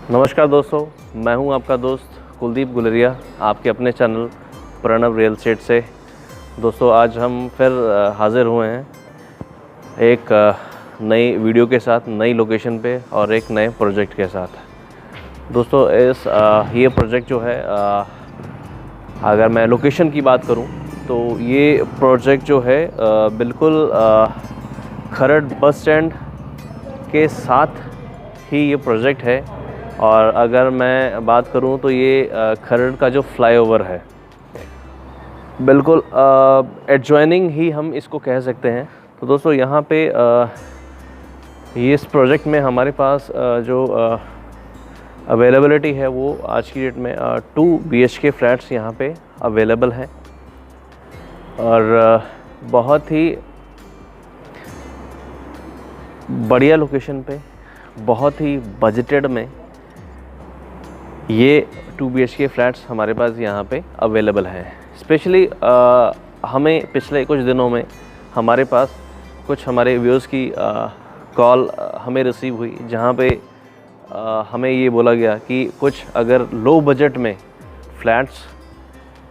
नमस्कार दोस्तों, मैं हूं आपका दोस्त कुलदीप गुलेरिया, आपके अपने चैनल प्रणव रियल एस्टेट से। दोस्तों आज हम फिर हाज़िर हुए हैं एक नई वीडियो के साथ, नई लोकेशन पे और एक नए प्रोजेक्ट के साथ। दोस्तों ये प्रोजेक्ट जो है, अगर मैं लोकेशन की बात करूं तो ये प्रोजेक्ट जो है बिल्कुल खरड़ बस स्टैंड के साथ ही ये प्रोजेक्ट है। और अगर मैं बात करूं तो ये खरड़ का जो फ्लाईओवर है, बिल्कुल एडजॉइनिंग ही हम इसको कह सकते हैं। तो दोस्तों यहाँ पे ये इस प्रोजेक्ट में हमारे पास जो अवेलेबिलिटी है वो आज की डेट में 2 BHK फ्लैट्स यहाँ पे अवेलेबल हैं और बहुत ही बढ़िया लोकेशन पे, बहुत ही बजटेड में ये 2 BHK फ्लैट्स हमारे पास यहाँ पे अवेलेबल हैं। स्पेशली हमें पिछले कुछ दिनों में हमारे पास कुछ हमारे व्यूअर्स की कॉल हमें रिसीव हुई, जहाँ पे हमें ये बोला गया कि कुछ अगर लो बजट में फ्लैट्स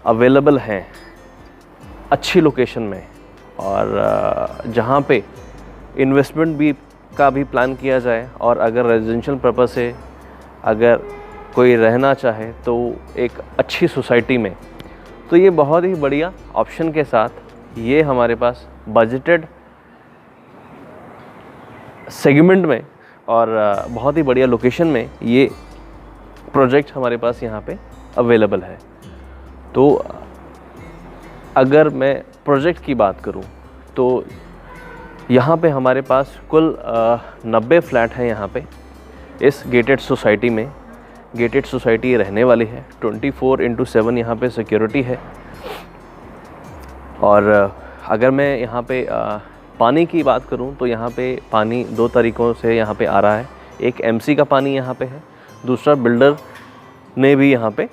अवेलेबल हैं अच्छी लोकेशन में और जहाँ पे इन्वेस्टमेंट भी का भी प्लान किया जाए, और अगर रेजिडेंशियल पर्पस से अगर कोई रहना चाहे तो एक अच्छी सोसाइटी में, तो ये बहुत ही बढ़िया ऑप्शन के साथ ये हमारे पास बजटेड सेगमेंट में और बहुत ही बढ़िया लोकेशन में ये प्रोजेक्ट हमारे पास यहाँ पे अवेलेबल है। तो अगर मैं प्रोजेक्ट की बात करूँ तो यहाँ पे हमारे पास कुल 90 फ्लैट हैं यहाँ पे इस गेटेड सोसाइटी में। गेटेड सोसाइटी रहने वाली है, 24/7 यहाँ पे सिक्योरिटी है। और अगर मैं यहाँ पे पानी की बात करूँ तो यहाँ पे पानी 2 तरीक़ों से यहाँ पे आ रहा है। एक MC का पानी यहाँ पे है, दूसरा बिल्डर ने भी यहाँ पे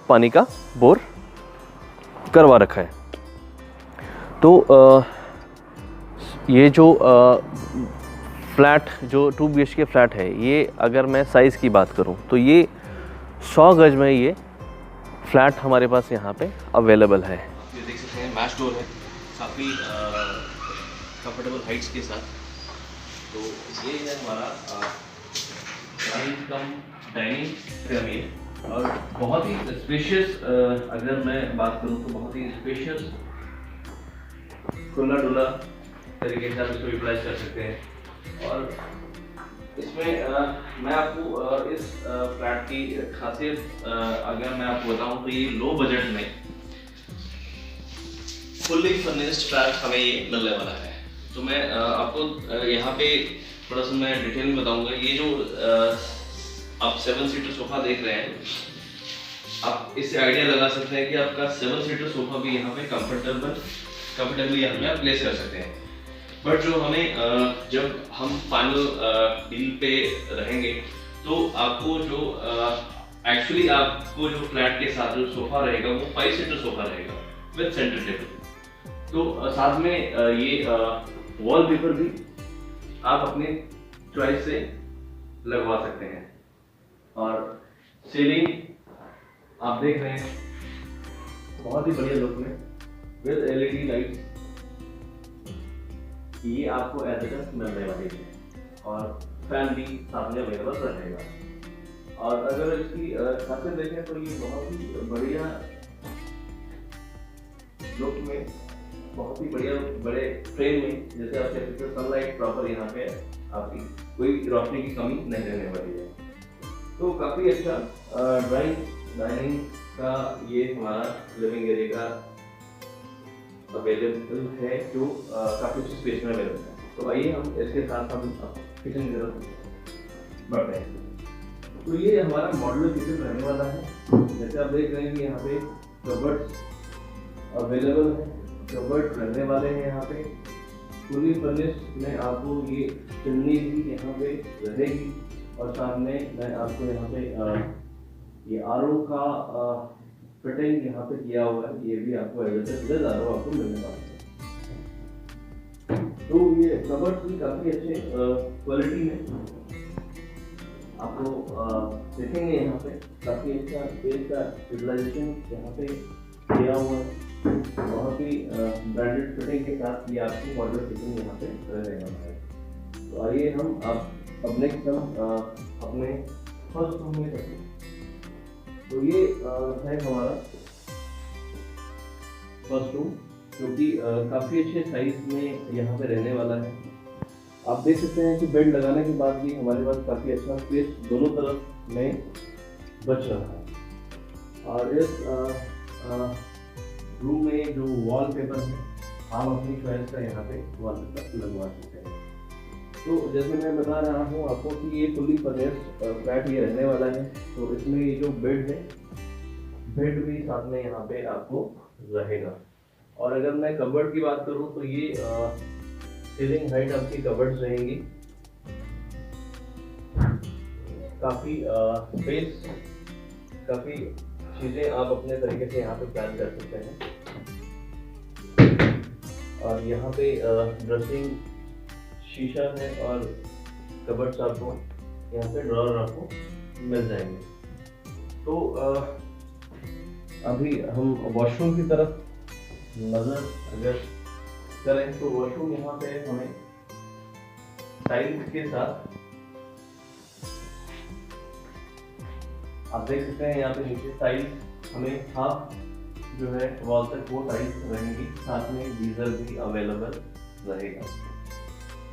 पानी का बोर करवा रखा है। तो ये जो फ्लैट जो 2 BHK फ्लैट है, ये अगर मैं साइज़ की बात करूं तो ये 100 गज में ये फ्लैट हमारे पास यहाँ पे अवेलेबल है। ये देख सकते हैं मैश डोर है, काफ़ी कंफर्टेबल हाइट्स के साथ। तो ये है हमारा डाइनिंग पिरामिड और बहुत ही स्पेशियस, अगर मैं बात करूँ तो बहुत ही स्पेशियस खुला डुला तरीके से आप इसको यूटिलाइज कर सकते हैं। और इसमें मैं आपको इस फ्लैट की खासियत अगर मैं आपको बताऊं तो ये लो बजट में फुल्ली फर्निश्ड फ्लैट हमें ये मिलने वाला है। तो मैं आपको यहाँ पे थोड़ा सा मैं डिटेल में बताऊंगा। ये जो आप 7 सीटर सोफा देख रहे हैं, आप इससे आइडिया लगा सकते हैं कि आपका 7 सीटर सोफा भी यहाँ पे कंफर्टेबली यहाँ पे आप प्लेस कर सकते हैं। बट जो हमें जब हम फाइनल डील पे रहेंगे तो आपको जो एक्चुअली आपको जो फ्लैट के साथ जो सोफा रहेगा वो 5 सीटर सोफा रहेगा विद सेंटर टेबल। तो साथ में ये वॉलपेपर भी आप अपने चॉइस से लगवा सकते हैं। और सीलिंग आप देख रहे हैं बहुत ही बढ़िया लुक में विद LED लाइट्स, ये आपको एडिटर मिलने वाली है। और फैन भी सामने अवेलेबल रहेगा। और अगर इसकी खासियत देखें तो ये बहुत ही बढ़िया लुक में, बहुत ही बढ़िया बड़े फ्रेम में, जैसे आप कह सकते हो सनलाइट प्रॉपर यहाँ पे आपकी कोई रोशनी की कमी नहीं रहने वाली है। तो काफ़ी अच्छा डाइनिंग का ये हमारा लिविंग एरिया का अवेलेबल है, जो काफ़ी अच्छी स्पेस में अवेलेबल है। तो आइए हम इसके साथ हम किचन की तरफ बढ़ते हैं। तो ये हमारा मॉड्यूलर किचन रहने वाला है। जैसे आप देख रहे हैं कि यहाँ पे कबर्ड्स अवेलेबल है, कबर्ड रहने वाले हैं यहाँ पे। फुली फर्निश्ड में आपको ये चिमनी भी यहाँ पे रहेगी और सामने मैं आपको यहाँ पे ये RO का फिटिंग यहाँ पे किया हुआ है, ये भी आपको एडिटर आपको मिलने वाला है। तो ये कबर्ड्स भी काफ़ी अच्छे क्वालिटी में आपको देखेंगे यहाँ पे काफ़ी अच्छा स्पेस का यूटिलाइजेशन यहाँ पे किया हुआ है। बहुत ही ब्रांडेड फिटिंग के साथ ये आपकी मॉडल फिटिंग यहाँ पे रहने वाला है। तो आइए हम अपने फर्स्ट रूम में चलते हैं। तो ये है हमारा फर्स्ट रूम, जो कि काफ़ी अच्छे साइज में यहाँ पे रहने वाला है। आप देख सकते हैं कि बेड लगाने के बाद भी हमारे पास काफ़ी अच्छा स्पेस दोनों तरफ में बच रहा है। और इस रूम में जो वॉलपेपर है आप अपनी चॉइस का यहाँ पे वॉलपेपर लगवा सकते हैं। तो जैसे मैं बता रहा हूँ आपको कि ये फुल्ली फर्निश्ड फ्लैट ये रहने वाला है। तो इसमें ये जो बेड है, बेड भी साथ में यहाँ पे आपको रहेगा। और अगर मैं कबर्ड की बात करूँ तो ये सीलिंग हाइट आपकी कबर्ड्स रहेंगी। काफ़ी स्पेस, काफ़ी चीज़ें आप अपने तरीके से यहाँ पे प्लान कर सकते हैं। और यहाँ पे ड्रेसिंग शीशा है और कबर्ड्स आपको यहाँ पे ड्रॉअर आपको मिल जाएंगे। तो अभी हम वॉशरूम की तरफ नज़र अगर करें तो वॉशरूम यहाँ पे हमें टाइल्स के साथ आप देख सकते हैं। यहाँ पे नीचे टाइल्स हमें हाफ जो है वॉल तक वो टाइल्स रहेंगी। साथ में गीजर भी अवेलेबल रहेगा।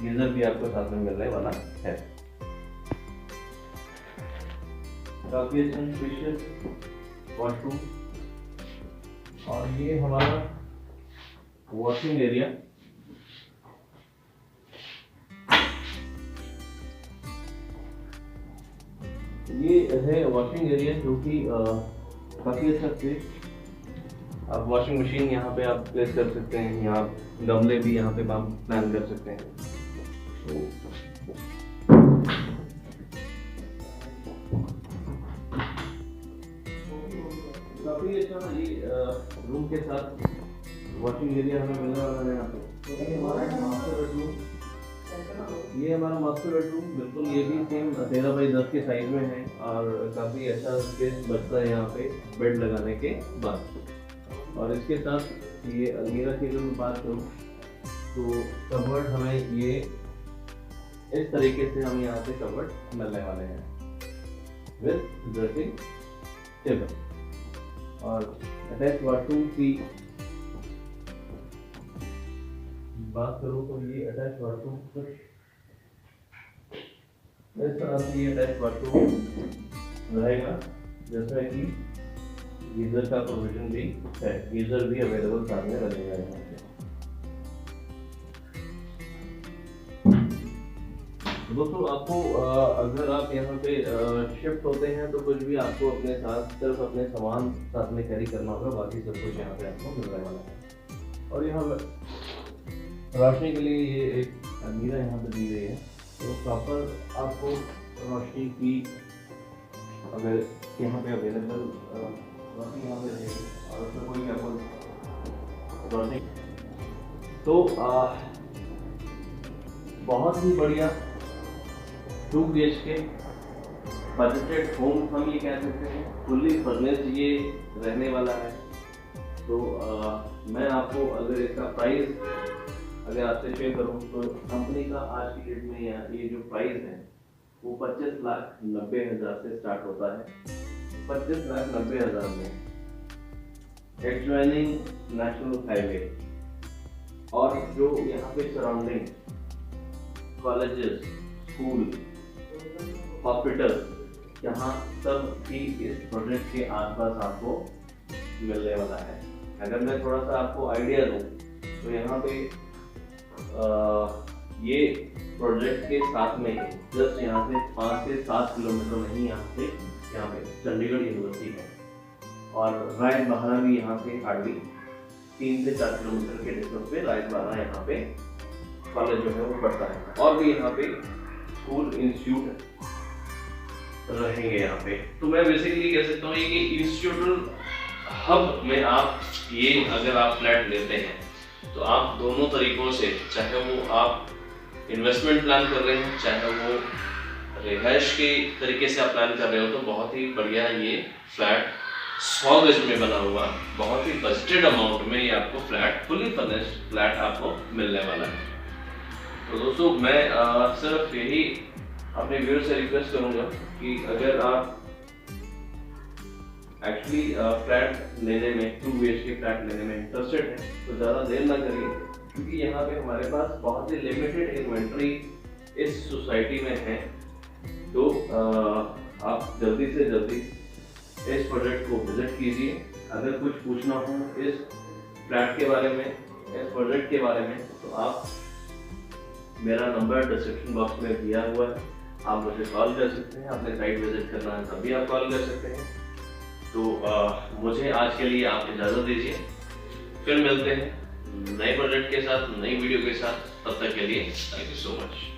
गीजर भी आपको साथ में मिलने वाला है। काफी अच्छा स्पेशियस वॉशरूम। और ये हमारा वॉशिंग एरिया। ये है वॉशिंग एरिया, जो कि काफ़ी अच्छा स्पेस। आप वॉशिंग मशीन यहाँ पे आप प्लेस कर सकते हैं। यहाँ गमले भी यहाँ पे आप प्लान कर सकते हैं। काफ़ी अच्छा ये रूम के साथ वॉशिंग एरिया हमें मिलने वाला है यहाँ पे। तो ये हमारा मास्टर बेडरूम, ये हमारा मास्टर बेडरूम बिल्कुल ये भी सेम 13x10 के साइज में है। और काफ़ी अच्छा स्पेस बचता है यहाँ पे बेड लगाने के बाद। और इसके साथ ये अलमीरा की अगर मैं बात करूँ तो कबर्ड हमें ये इस तरीके से हमें यहाँ पे कबर्ड मिलने वाले हैं विद ड्रेसिंग टेबल। और अटैच वाशरूम की बात करूँ तो ये अटैच वाशरूम कुछ इस तरह से ये अटैच वाशरूम रहेगा, जैसा कि गीजर का प्रोविजन भी है। गीजर भी अवेलेबल सामने रहेगा यहाँ पे। दोस्तों आपको अगर आप यहाँ पे शिफ्ट होते हैं तो कुछ भी आपको अपने साथ सिर्फ अपने सामान साथ में कैरी करना होगा, बाकी सब कुछ यहाँ पे आपको मिलने वाला है। और यहाँ रोशनी के लिए ये एक अलमीरा यहाँ पे दी गई है। तो प्रॉपर आपको रोशनी की अगर यहाँ पे अवेलेबल रोशनी यहाँ पे रहेगी और उसमें कोई आपको रोशनी तो बहुत ही बढ़िया 2 BHK बजटेड होम हम ये कह सकते हैं। फुल्ली फर्निश्ड ये रहने वाला है। तो मैं आपको अगर इसका प्राइस अगर आपसे शेयर करूं तो कंपनी का आज की डेट में ये जो प्राइस है वो 25,90,000 से स्टार्ट होता है। 25,90,000 में एडजॉइनिंग नेशनल हाईवे और जो यहाँ पे सराउंडिंग कॉलेजेस, स्कूल, हॉस्पिटल, यहाँ सब भी इस प्रोजेक्ट के आसपास आपको मिलने वाला है। अगर मैं थोड़ा सा आपको आइडिया दूँ तो यहाँ पे ये प्रोजेक्ट के साथ में जस्ट यहाँ से 5 से 7 किलोमीटर नहीं यहाँ पे चंडीगढ़ यूनिवर्सिटी है। और राइट बहारा भी यहाँ से हार्डली 3 से 4 किलोमीटर के डिस्टेंस पे राइट बहारा यहाँ पे कॉलेज जो है वो पढ़ता है। और भी यहाँ पे स्कूल इंस्टीट्यूट रहेंगे यहाँ पे। तो मैं बेसिकली कह सकता हूँ कि इंस्टीट्यूटल हब में आप ये अगर आप फ्लैट लेते हैं तो आप दोनों तरीकों से, चाहे वो आप इन्वेस्टमेंट प्लान कर रहे हैं, चाहे वो रिहाइश के तरीके से आप प्लान कर रहे हो तो बहुत ही बढ़िया ये फ्लैट 100 गज में बना हुआ बहुत ही बजटेड अमाउंट में ये आपको फ्लैट फुली फर्निश्ड फ्लैट आपको मिलने वाला है। तो दोस्तों मैं सिर्फ यही अपने व्यूअर से रिक्वेस्ट करूंगा कि अगर आप एक्चुअली फ्लैट लेने में 2 BHK फ्लैट लेने में इंटरेस्टेड है तो ज़्यादा देर ना करिए, क्योंकि यहाँ पे हमारे पास बहुत ही लिमिटेड इन्वेंट्री इस सोसाइटी में है। तो आप जल्दी से जल्दी इस प्रोजेक्ट को विजिट कीजिए। अगर कुछ पूछना हो इस फ्लैट के बारे में, इस प्रोजेक्ट के बारे में, तो आप मेरा नंबर डिस्क्रिप्शन बॉक्स में दिया हुआ है, आप मुझे कॉल कर सकते हैं। अपने साइट विजिट करना है तभी आप कॉल कर सकते हैं। तो मुझे आज के लिए आप इजाज़त दीजिए, फिर मिलते हैं नए प्रोजेक्ट के साथ, नई वीडियो के साथ। तब तक के लिए थैंक यू सो मच।